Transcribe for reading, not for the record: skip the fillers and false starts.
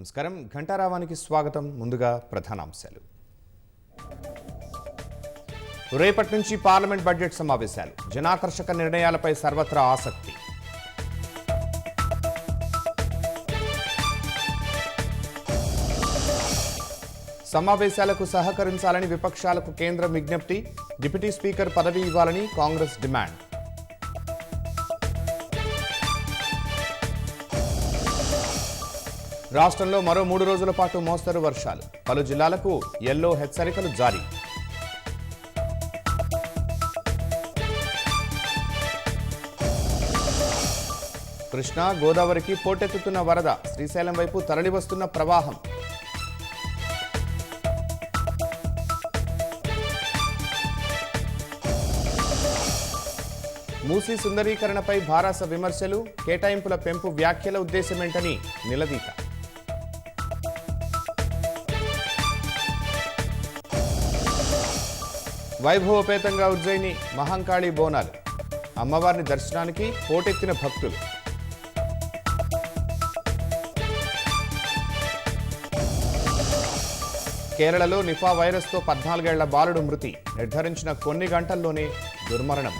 నమస్కారం ఘంటారావానికి స్వాగతం. ముందుగా ప్రధానాంశాలు. రేపటి నుంచి పార్లమెంట్ బడ్జెట్ సమావేశాలు. జనాకర్షక నిర్ణయాలపై సర్వత్రా ఆసక్తి. సమావేశాలకు సహకరించాలని విపక్షాలకు కేంద్రం విజ్ఞప్తి. డిప్యూటీ స్పీకర్ పదవి ఇవ్వాలని కాంగ్రెస్ డిమాండ్. రాష్ట్రంలో మరో 3 రోజుల పాటు మోస్తరు వర్షాలు. పలు జిల్లాలకు యెల్లో హెచ్చరికలు జారీ. కృష్ణా గోదావరికి పోటెత్తుతున్న వరద. శ్రీశైలం వైపు తరలివస్తున్న ప్రవాహం. మూసీ సుందరీకరణపై భారస విమర్శలు. కేటాయింపుల పెంపు వ్యాఖ్యల ఉద్దేశమేంటని నిలదీత. వైభవోపేతంగా ఉజ్జయిని మహంకాళి బోనాలు. అమ్మవారిని దర్శనానికి పోటెత్తిన భక్తులు. కేరళలో నిఫా వైరస్తో 14 ఏళ్ల బాలుడు మృతి. నిర్ధారించిన కొన్ని గంటల్లోనే దుర్మరణం.